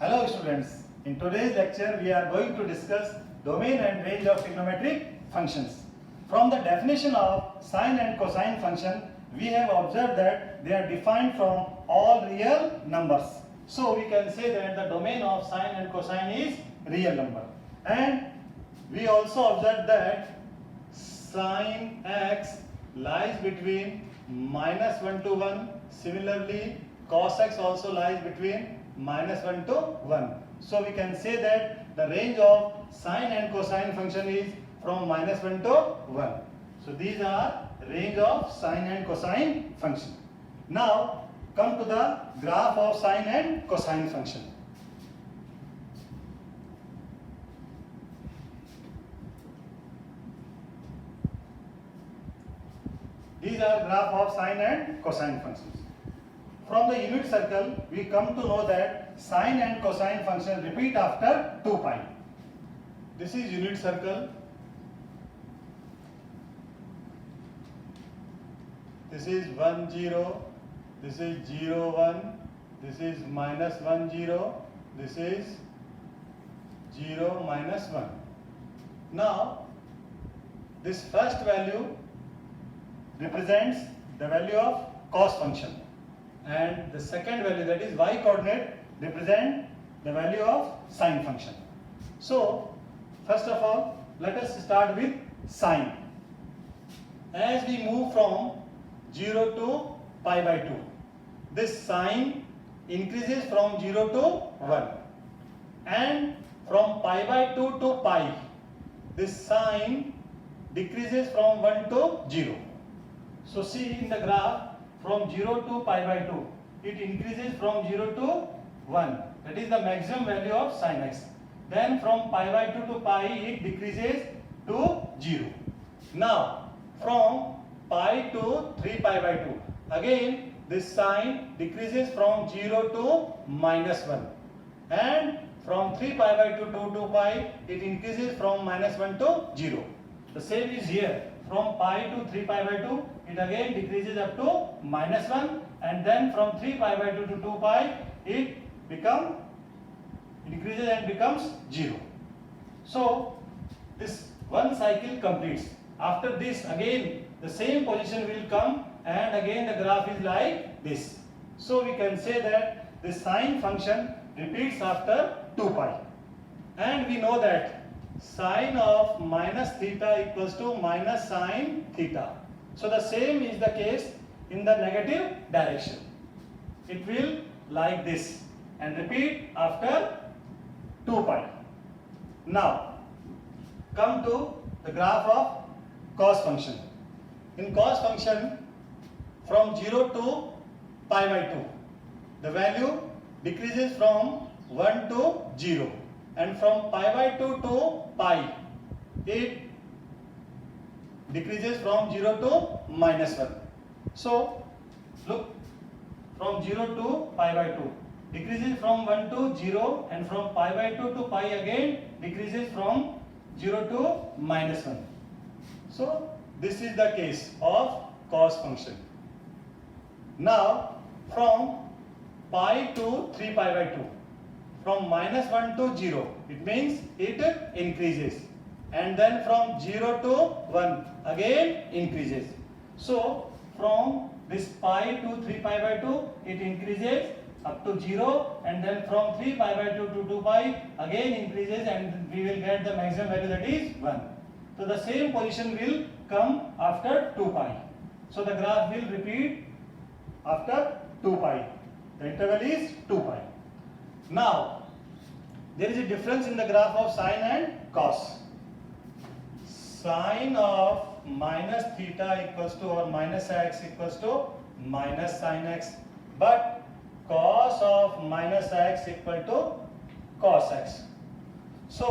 Hello students, in today's lecture we are going to discuss domain and range of trigonometric functions. From the definition of sine and cosine function, we have observed that they are defined from all real numbers. So we can say that the domain of sine and cosine is real number. And we also observed that sine x lies between -1 to 1. Similarly, cos x also lies between -1 to 1. So we can say that the range of sine and cosine function is from -1 to 1. So these are range of sine and cosine function. Now come to the graph of sine and cosine function. These are graph of sine and cosine functions. From the unit circle, we come to know that sine and cosine function repeat after 2 pi. This is unit circle. This is 1 0. This is 0 1. This is -1 0. This is 0 -1. Now, this first value represents the value of cos function, and the second value, that is y coordinate, represent the value of sine function. So first of all, let us start with sine. As we move from 0 to pi by 2, this sine increases from 0 to 1, and from pi by 2 to pi, this sine decreases from 1 to 0. So see in the graph, from 0 to pi by 2, it increases from 0 to 1. That is the maximum value of sin x. Then from pi by 2 to pi, it decreases to 0. Now from pi to 3 pi by 2, again this sign decreases from 0 to -1. And from 3 pi by 2 to 2 pi, it increases from -1 to 0. The same is here. From pi to 3 pi by 2, it again decreases up to -1, and then from 3 pi by 2 to 2 pi, it increases and becomes 0. So this one cycle completes. After this, again the same position will come, and again the graph is like this. So we can say that the sine function repeats after 2 pi, and we know that sine of minus theta equals to minus sine theta. So the same is the case in the negative direction. It will like this and repeat after 2 pi. Now come to the graph of cos function. In cos function, from 0 to pi by 2, the value decreases from 1 to 0, and from pi by 2 to pi, it decreases from 0 to -1. So look, from 0 to pi by 2 decreases from 1 to 0, and from pi by 2 to pi again decreases from 0 to -1. So this is the case of cos function. Now from pi to 3 pi by 2, from -1 to 0, it means it increases, and then from 0 to 1 again increases. So from this pi to 3 pi by 2, it increases up to 0, and then from 3 pi by 2 to 2 pi again increases, and we will get the maximum value, that is 1. So the same position will come after 2 pi. So the graph will repeat after 2 pi. The interval is 2 pi. Now there is a difference in the graph of sine and cos. Sine of minus theta equals to, or minus x equals to minus sine x, but cos of minus x equal to cos x. So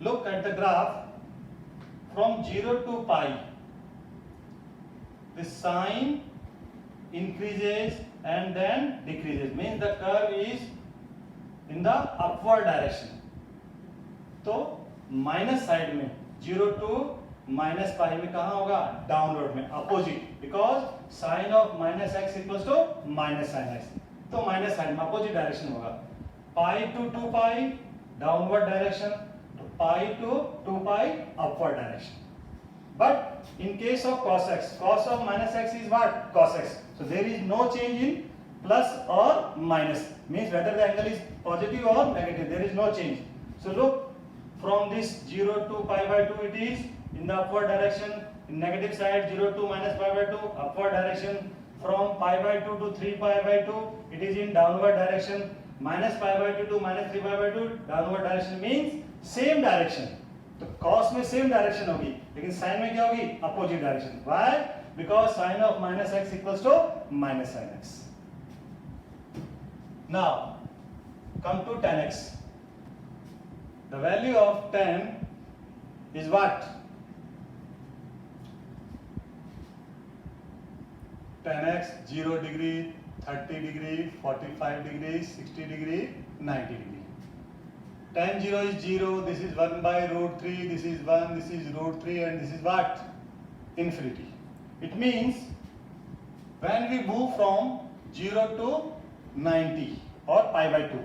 look at the graph. From 0 to pi, the sine increases and then decreases, means the curve is in the upward direction. तो minus side में 0 to minus pi में कहाँ होगा, downward में, opposite, because sine of minus x equals to minus sine x. तो minus sine में opposite direction होगा. Pi to 2 pi downward direction, तो pi to 2 pi upward direction. But in case of cos x, cos of minus x is what? Cos x. So there is no change in plus or minus. Means whether the angle is positive or negative, there is no change. So look, from this 0 to pi by 2 it is in the upward direction. In negative side 0 to minus pi by 2 upward direction. From pi by 2 to 3 pi by 2 it is in downward direction. Minus pi by 2 to minus 3 pi by 2 downward direction means same direction. तो cos में same direction होगी, लेकिन sin में क्या होगी? Opposite direction. Why? Because sin of minus x equals to minus sin x. Now come to tan x. The value of tan is what? Tan x 0 degree, 30 degree, 45 degree, 60 degree, 90 degree. Tan 0 is 0, this is 1 by root 3, this is 1, this is root 3, and this is what? Infinity. It means when we move from 0 to 90 or pi by 2,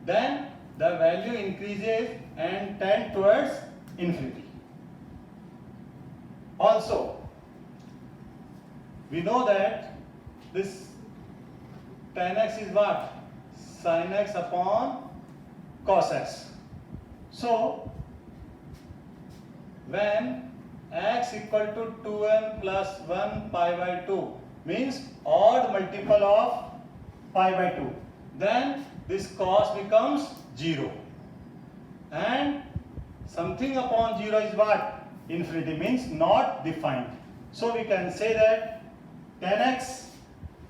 then the value increases and tend towards infinity. Also, we know that this tan x is what? Sin x upon cos x. So, when x equal to 2n plus 1 pi by 2 means odd multiple of pi by 2, then this cos becomes 0. And something upon 0 is what? Infinity, means not defined. So, we can say that tan x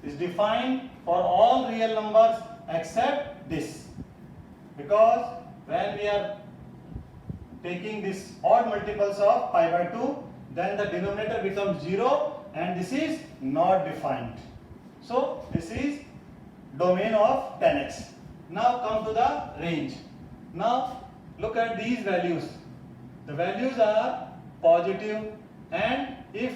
is defined for all real numbers except this. Because when we are taking this odd multiples of pi by 2, then the denominator becomes 0 and this is not defined. So this is domain of tan x. Now come to the range. Now look at these values. The values are positive, and if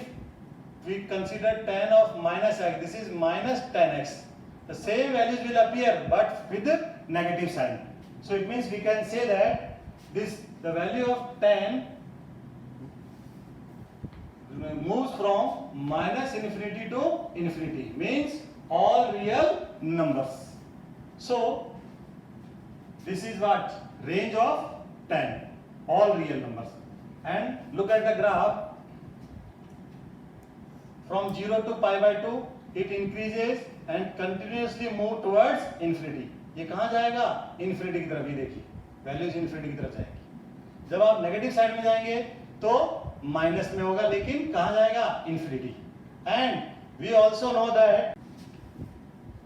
we consider tan of minus x, this is minus tan x. The same values will appear but with the negative sign. So it means we can say that the value of tan moves from minus infinity to infinity, means all real numbers. So this is what? Range of tan, all real numbers. And look at the graph. From 0 to pi by 2 it increases and continuously move towards infinity. ये कहाँ जाएगा? Infinity की तरफ. ही देखिए values infinity की तरफ जाएगी. जब आप नेगेटिव साइड में जाएंगे तो माइनस में होगा, लेकिन कहाँ जाएगा? Infinity. And we also know that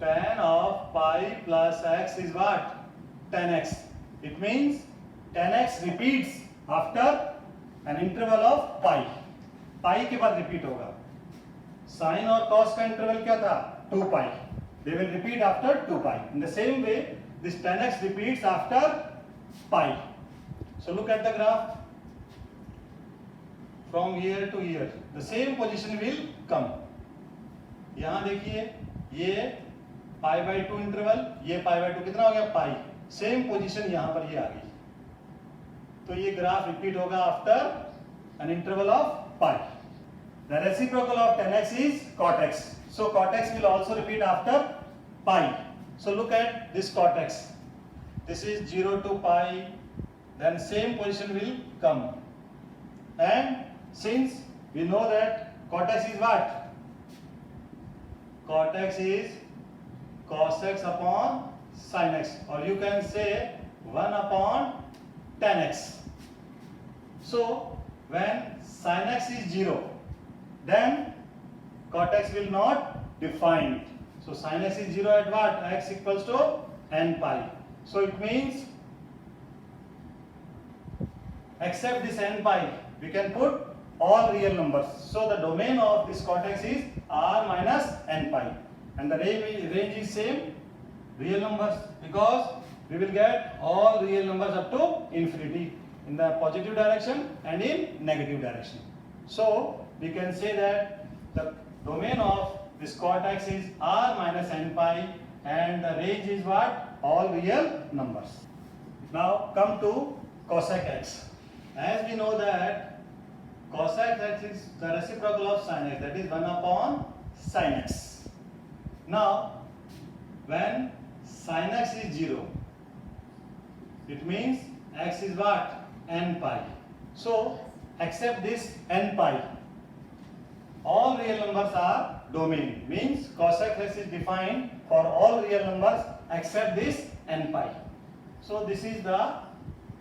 tan of pi plus x is what? Tan x. It means tan x repeats after an interval of pi. pi के बाद रिपीट होगा. साइन और कॉस का इंटरवल क्या था? 2 pi. They will repeat after 2 pi. In the same way, this tan x repeats after pi. So look at the graph. From here to here, the same position will come. यहाँ देखिए, ये pi by 2 interval, ये pi by 2 कितना हो गया? pi. Same position यहाँ पर ये आ गई. तो ये ग्राफ रिपीट होगा after an interval of pi. The reciprocal of tan x is cot x. So cot x will also repeat after pi. So look at this cot x. This is 0 to pi. Then same position will come. And since we know that cot x is what? Cot x is cos x upon sin x. Or you can say 1 upon tan x. So when sin x is 0, then cot x will not defined. So sin x is 0 at what? X equals to n pi. So it means except this n pi, we can put all real numbers. So the domain of this cot x is r minus n pi. And the range is same, real numbers, because we will get all real numbers up to infinity in the positive direction and in negative direction. So we can say that the domain of this cot x is r minus n pi, and the range is what? All real numbers. Now come to cosec x. As we know that cosec x is the reciprocal of sin x, that is 1 upon sin x. Now when sin x is 0, it means x is what? N pi. So accept this n pi. All real numbers are domain. Means cosec x is defined for all real numbers except this n pi. So this is the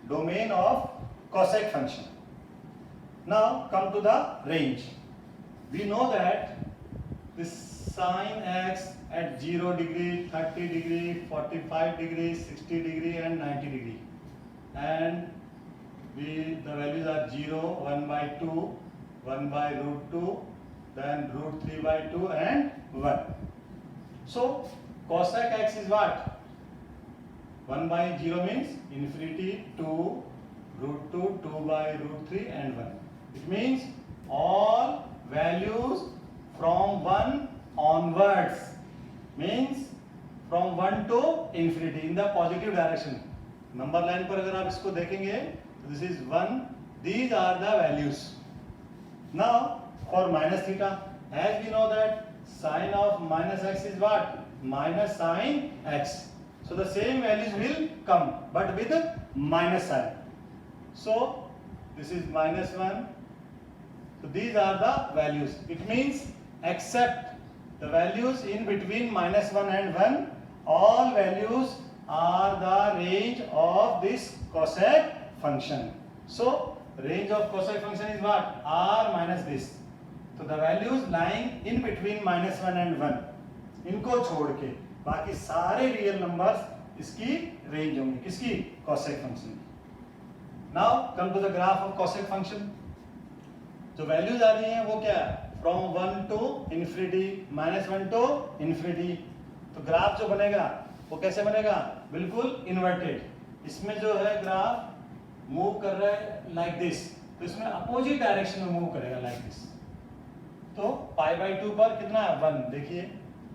domain of cosec function. Now come to the range. We know that this sin x at 0 degree, 30 degree, 45 degree, 60 degree and 90 degree. And the values are 0, 1 by 2, 1 by root 2, then root 3 by 2 and 1. So cosec x is what? 1 by 0 means infinity, 2, root 2, 2 by root 3 and 1. It means all values from 1 onwards, means from 1 to infinity in the positive direction. Number line पर अगर आप इसको देखेंगे, this is 1. These are the values. Now for minus theta, as we know that sine of minus x is what? Minus sine x. So the same values will come, but with minus sign. So this is minus 1. So these are the values. It means except the values in between minus 1 and 1, all values are the range of this cosec function. So range of cosec function is what? R minus this. So the values lying in between minus 1 and 1, इनको छोड़ के बाकी सारे real numbers इसकी range होंगे. किसकी? cosec function की. Now come to the graph of cosec function. जो वैल्यूज आ रही हैं वो क्या है? From 1 to infinity, minus 1 to infinity. तो ग्राफ जो बनेगा वो कैसे बनेगा? बिल्कुल इन्वर्टेड. इसमें जो है ग्राफ मूव कर रहा है लाइक दिस, तो इसमें अपोजिट डायरेक्शन में मूव करेगा लाइक दिस. तो पाई बाई 2 पर कितना है? 1. देखिए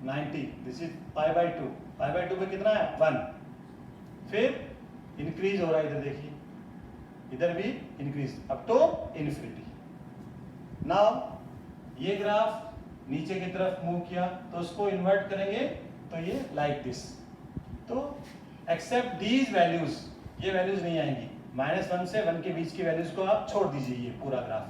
90. This is pi by 2. Pi by 2 पर कितना है? 1. फिर इंक्रीज हो रहा है, इधर देखिए, इधर भी increase up to infinity. Now ये ग्राफ नीचे की तरफ मूव किया तो उसको इन्वर्ट करेंगे तो ये लाइक दिस. तो एक्सेप्ट दीज वैल्यूज, ये वैल्यूज नहीं आएंगी. -1 से 1 के बीच की वैल्यूज को आप छोड़ दीजिए ये पूरा graph.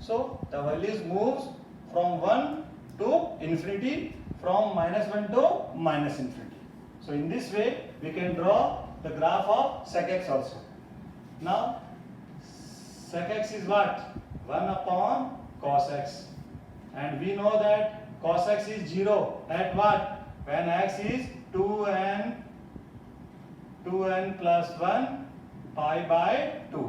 So the values moves from 1 to infinity, from -1 to -infinity. So in this way we can draw the graph of sec x also. Now sec x is what? 1 upon cos x, and we know that cos x is 0 at what? When x is 2n plus 1 pi by 2.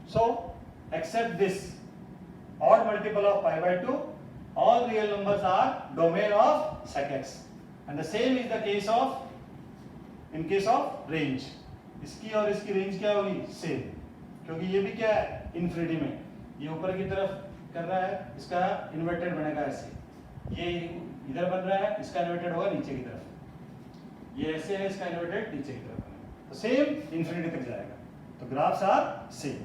So except this odd multiple of pi by 2, all real numbers are domain of sec x. And the same is the case of, in case of range. इसकी और इसकी range क्या होगी? Same. क्योंकि ये भी क्या है? इन्फिनिटी में. ये ऊपर की तरफ कर रहा है, इसका इन्वर्टेड बनेगा ऐसे. ये इधर बन रहा है, इसका इन्वर्टेड होगा नीचे की तरफ. ये ऐसे है, इसका इन्वर्टेड नीचे की तरफ बनेगा. तो सेम इन्फिनिटी तक जाएगा. तो ग्राफ्स आर सेम.